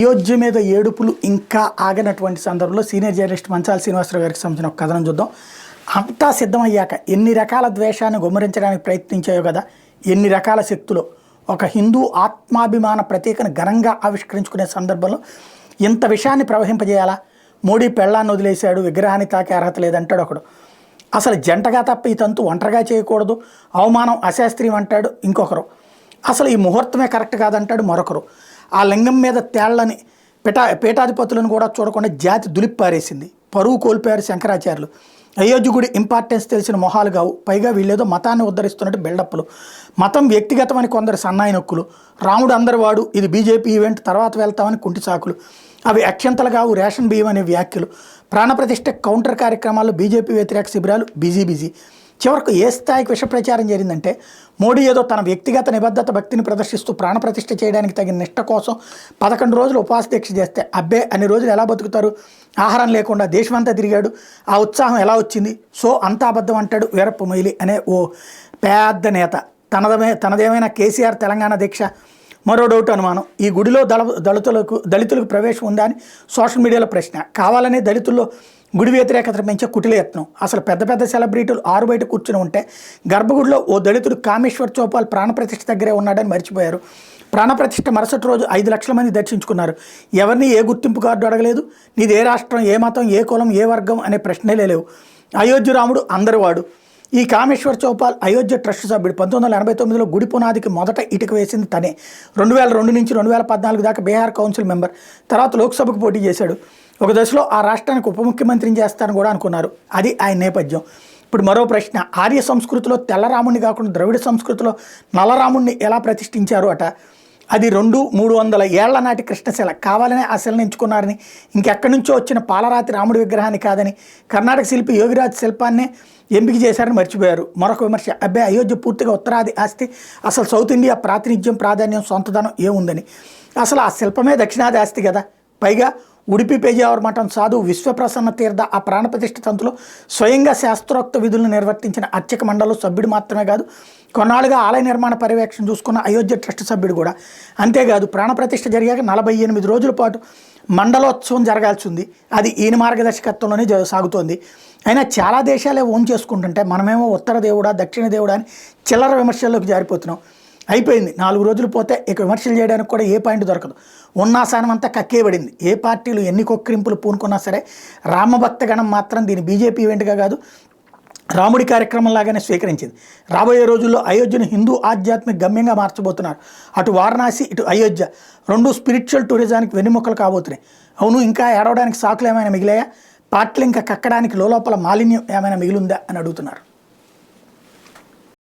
అయోధ్య మీద ఏడుపులు ఇంకా ఆగనటువంటి సందర్భంలో సీనియర్ జర్నలిస్ట్ మంచాల శ్రీనివాసరావు గారికి సంబంధించిన ఒక కథనం చూద్దాం. అంతా సిద్ధమయ్యాక ఎన్ని రకాల ద్వేషాన్ని గుమ్మరించడానికి ప్రయత్నించాయో కదా, ఎన్ని రకాల శక్తులు ఒక హిందూ ఆత్మాభిమాన ప్రతీకను ఘనంగా ఆవిష్కరించుకునే సందర్భంలో ఇంత విషయాన్ని ప్రవహింపజేయాలా? మోడీ పెళ్ళాన్ని వదిలేశాడు, విగ్రహాన్ని తాకే అర్హత లేదంటాడు ఒకడు. అసలు జంటగా తప్ప ఈ తంతు ఒంటరిగా చేయకూడదు, అవమానం అశాస్త్రీయం అంటాడు ఇంకొకరు. అసలు ఈ ముహూర్తమే కరెక్ట్ కాదంటాడు మరొకరు. ఆ లింగం మీద తేళ్లని పీఠాధిపతులను కూడా చూడకుండా జాతి దులిప్పారేసింది. పరువు కోల్పోయారు శంకరాచార్యులు. అయోధ్య గుడి ఇంపార్టెన్స్ తెలిసిన మొహాలు కావు, పైగా వీళ్ళేదో మతాన్ని ఉద్ధరిస్తున్నట్టు బిల్డప్లు. మతం వ్యక్తిగతమని కొందరు సన్నాయి నొక్కులు, రాముడు అందరి వాడు, ఇది బీజేపీ ఈవెంట్, తర్వాత వెళ్తామని కుంటి సాకులు, అవి అక్షంతలు కావు రేషన్ బియ్యం అనే వ్యాఖ్యలు, ప్రాణప్రతిష్ఠ కౌంటర్ కార్యక్రమాల్లో బీజేపీ వ్యతిరేక శిబిరాలు బిజీ. చివరకు ఏ స్థాయికి విష ప్రచారం జరిగిందంటే, మోడీ ఏదో తన వ్యక్తిగత నిబద్ధత భక్తిని ప్రదర్శిస్తూ ప్రాణప్రతిష్ఠ చేయడానికి తగిన నిష్ట కోసం 11 రోజులు ఉపవాస దీక్ష చేస్తే, అబ్బే అన్ని రోజులు ఎలా బతుకుతారు, ఆహారం లేకుండా దేశమంతా తిరిగాడు, ఆ ఉత్సాహం ఎలా వచ్చింది, సో అంతా అబద్ధం అంటాడు వీరప్ప మొయిలి అనే ఓ పెద్ద నేత. తనదేమైనా కేసీఆర్ తెలంగాణ దీక్ష? మరో డౌట్ అనుమానం, ఈ గుడిలో దళితులకు ప్రవేశం ఉందా అని సోషల్ మీడియాలో ప్రశ్న. కావాలనే దళితుల్లో గుడి వ్యతిరేకత పెంచే కుటిలయత్నం. అసలు పెద్ద సెలబ్రిటీలు ఆరు బయట కూర్చుని ఉంటే గర్భగుడిలో ఓ దళితుడు కామేశ్వర్ చౌపాల్ ప్రాణప్రతిష్ఠ దగ్గరే ఉన్నాడని మర్చిపోయారు. ప్రాణప్రతిష్ఠ మరుసటి రోజు 5 లక్షల మంది దర్శించుకున్నారు. ఎవరిని ఏ గుర్తింపు కార్డు అడగలేదు. నీది ఏ రాష్ట్రం, ఏ మతం, ఏ కులం, ఏ వర్గం అనే ప్రశ్నలే లేవు. అయోధ్య రాముడు అందరివాడు. ఈ కామేశ్వర్ చౌపాల్ అయోధ్య ట్రస్ట్ సభ్యుడు. 1989లో గుడి పునాదికి మొదట ఇటుక వేసింది తనే. 2002 నుంచి 2014 దాకా బీహార్ కౌన్సిల్ మెంబర్, తర్వాత లోక్సభకు పోటీ చేశాడు. ఒక దశలో ఆ రాష్ట్రానికి ఉప ముఖ్యమంత్రిని చేస్తారని కూడా అనుకున్నారు. అది ఆయన నేపథ్యం. ఇప్పుడు మరో ప్రశ్న, ఆర్య సంస్కృతిలో తెల్లరాముడిని కాకుండా ద్రవిడ సంస్కృతిలో నల్లరాముడిని ఎలా ప్రతిష్ఠించారు అట? అది 200-300 ఏళ్ల నాటి కృష్ణశిల, కావాలనే ఆ శిలను ఎంచుకున్నారని, ఇంకెక్కడి నుంచో వచ్చిన పాలరాతి రాముడి విగ్రహాన్ని కాదని, కర్ణాటక శిల్పి యోగిరాజ్ శిల్పాన్నే ఎంపిక చేశారని మర్చిపోయారు. మరొక విమర్శ, అబ్బాయి అయోధ్య పూర్తిగా ఉత్తరాది ఆస్తి, అసలు సౌత్ ఇండియా ప్రాతినిధ్యం, ప్రాధాన్యం, సొంతదనం ఏముందని. అసలు ఆ శిల్పమే దక్షిణాది ఆస్తి కదా. పైగా ఉడిపి పేజావర్ మఠం సాధువు విశ్వప్రసన్న తీర్థ ఆ ప్రాణప్రతిష్ఠ తంతులో స్వయంగా శాస్త్రోక్త విధులను నిర్వర్తించిన అర్చక మండలిలో సభ్యుడు మాత్రమే కాదు, కొన్నాళ్ళుగా ఆలయ నిర్మాణ పర్యవేక్షణ చూసుకున్న అయోధ్య ట్రస్ట్ సభ్యుడు కూడా. అంతేకాదు, ప్రాణప్రతిష్ఠ జరిగాక 48 రోజుల పాటు మండలోత్సవం జరగాల్సి ఉంది. అది ఈయన మార్గదర్శకత్వంలోనే సాగుతోంది. అయినా చాలా దేశాలే ఓన్ చేసుకుంటుంటే మనమేమో ఉత్తర దేవుడా దక్షిణ దేవుడా అని చిల్లర విమర్శల్లోకి జారిపోతున్నాం. అయిపోయింది. 4 రోజులు పోతే ఇక విమర్శలు చేయడానికి కూడా ఏ పాయింట్ దొరకదు. ఉన్నాసానం అంతా కక్కేయబడింది. ఏ పార్టీలు ఎన్ని కొక్కిరింపులు పూనుకున్నా సరే రామభక్త గణం మాత్రం దీన్ని బీజేపీ ఈవెంట్గా కాదు, రాముడి కార్యక్రమం లాగానే స్వీకరించింది. రాబోయే రోజుల్లో అయోధ్యను హిందూ ఆధ్యాత్మిక గమ్యంగా మార్చబోతున్నారు. అటు వారణాసి, ఇటు అయోధ్య 2 స్పిరిచువల్ టూరిజానికి వెన్నెముకలు కాబోతున్నాయి. అవును, ఇంకా ఏడవడానికి సాకులు ఏమైనా మిగిలాయా? పార్టీలు ఇంకా కక్కడానికి లోపల మాలిన్యం ఏమైనా మిగిలిందా అని అడుగుతున్నారు.